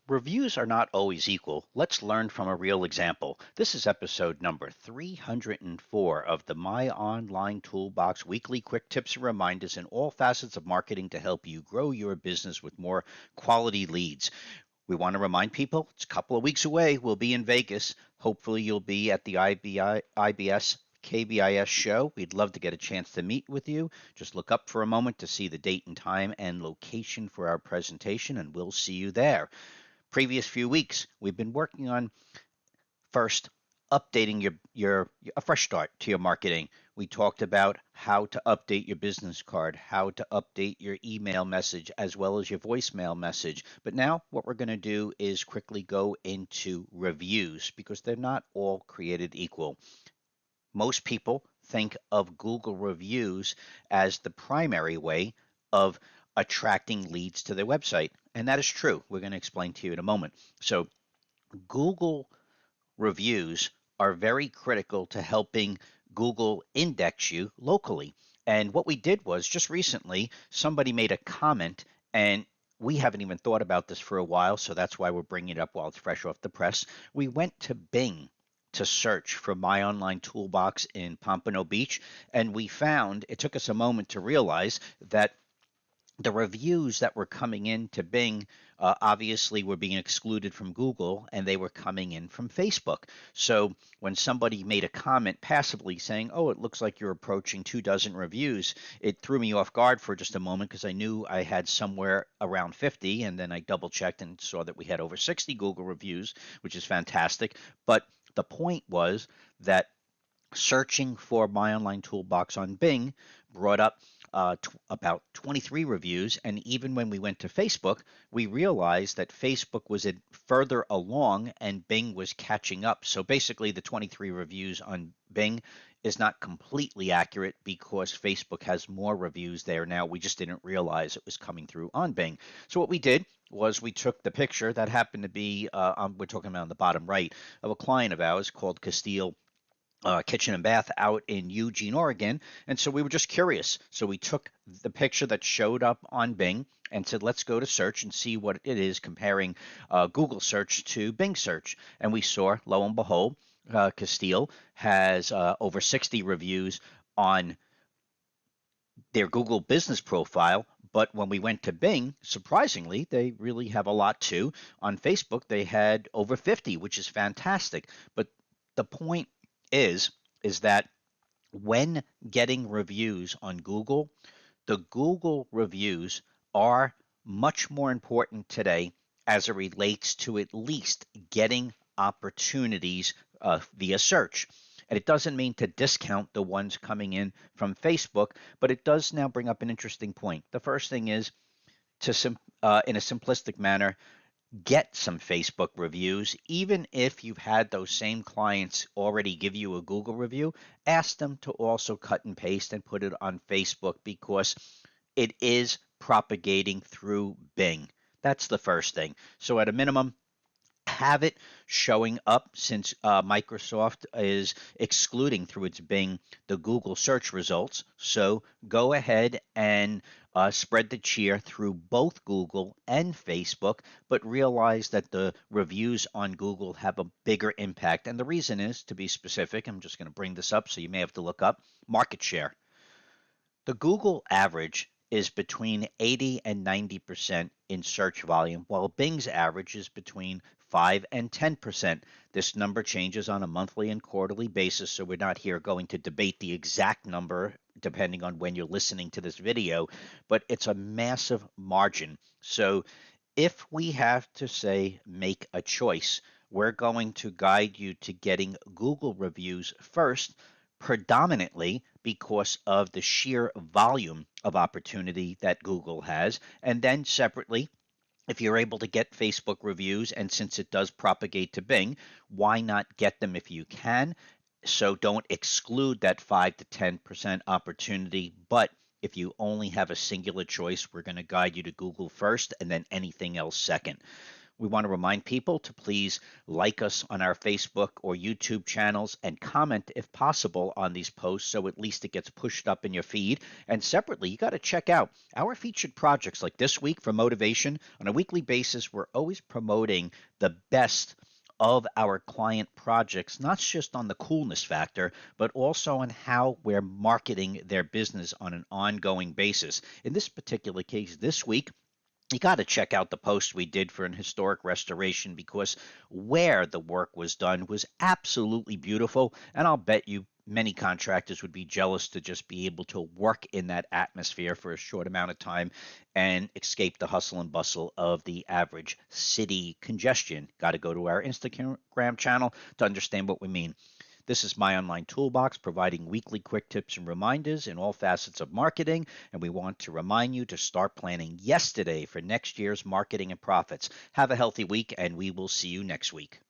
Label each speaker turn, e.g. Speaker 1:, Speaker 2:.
Speaker 1: Reviews are not always equal. Let's learn from a real example. This is episode number 304 of the My Online Toolbox weekly quick tips and reminders in all facets of marketing to help you grow your business with more quality leads. We want to remind people it's a couple of weeks away. We'll be in Vegas. Hopefully, you'll be at the IBS KBIS show. We'd love to get a chance to meet with you. Just look up for a moment to see the date and time and location for our presentation, and we'll see you there. Previous few weeks, we've been working on first updating your a fresh start to your marketing. We talked about how to update your business card, how to update your email message as well as your voicemail message. But now what we're going to do is quickly go into reviews because they're not all created equal. Most people think of Google reviews as the primary way of attracting leads to their website. And that is true. We're going to explain to you in a moment. So, Google reviews are very critical to helping Google index you locally. And what we did was just recently, somebody made a comment, and we haven't even thought about this for a while, so that's why we're bringing it up while it's fresh off the press. We went to Bing to search for My Online Toolbox in Pompano Beach, and we found it took us a moment to realize that the reviews that were coming in to Bing obviously were being excluded from Google and they were coming in from Facebook. So when somebody made a comment passively saying, "Oh, it looks like you're approaching 24 reviews," it threw me off guard for just a moment because I knew I had somewhere around 50, and then I double checked and saw that we had over 60 Google reviews, which is fantastic. But the point was that searching for My Online Toolbox on Bing brought up about 23 reviews. And even when we went to Facebook, we realized that Facebook was further along and Bing was catching up. So basically, the 23 reviews on Bing is not completely accurate because Facebook has more reviews there now. We just didn't realize it was coming through on Bing. So what we did was we took the picture that happened to be, we're talking about on the bottom right, of a client of ours called Castile Kitchen and Bath out in Eugene, Oregon. And so we were just curious. So we took the picture that showed up on Bing and said, let's go to search and see what it is comparing Google search to Bing search. And we saw, lo and behold, Castile has over 60 reviews on their Google business profile. But when we went to Bing, surprisingly, they really have a lot too. On Facebook, they had over 50, which is fantastic. But the point is that when getting reviews on Google, the Google reviews are much more important today as it relates to at least getting opportunities via search. And it doesn't mean to discount the ones coming in from Facebook, but it does now bring up an interesting point. The first thing is in a simplistic manner, get some Facebook reviews. Even if you've had those same clients already give you a Google review, ask them to also cut and paste and put it on Facebook because it is propagating through Bing. That's the first thing. So at a minimum, have it showing up since Microsoft is excluding through its Bing the Google search results. So go ahead and spread the cheer through both Google and Facebook, but realize that the reviews on Google have a bigger impact. And the reason is, to be specific, I'm just going to bring this up so you may have to look up market share. The Google average is between 80 and 90% in search volume, while Bing's average is between 5 and 10%. This number changes on a monthly and quarterly basis, so we're not here going to debate the exact number depending on when you're listening to this video, but it's a massive margin. So if we have to say make a choice, we're going to guide you to getting Google reviews first, predominantly because of the sheer volume of opportunity that Google has. And then separately, if you're able to get Facebook reviews, and since it does propagate to Bing, why not get them if you can? So don't exclude that 5 to 10% opportunity. But if you only have a singular choice, we're going to guide you to Google first and then anything else second. We want to remind people to please like us on our Facebook or YouTube channels and comment if possible on these posts so at least it gets pushed up in your feed. And separately, you got to check out our featured projects like this week for motivation. On a weekly basis, we're always promoting the best of our client projects, not just on the coolness factor, but also on how we're marketing their business on an ongoing basis. In this particular case, this week, you got to check out the post we did for an historic restoration because where the work was done was absolutely beautiful. And I'll bet you many contractors would be jealous to just be able to work in that atmosphere for a short amount of time and escape the hustle and bustle of the average city congestion. Got to go to our Instagram channel to understand what we mean. This is My Online Toolbox, providing weekly quick tips and reminders in all facets of marketing. And we want to remind you to start planning yesterday for next year's marketing and profits. Have a healthy week, and we will see you next week.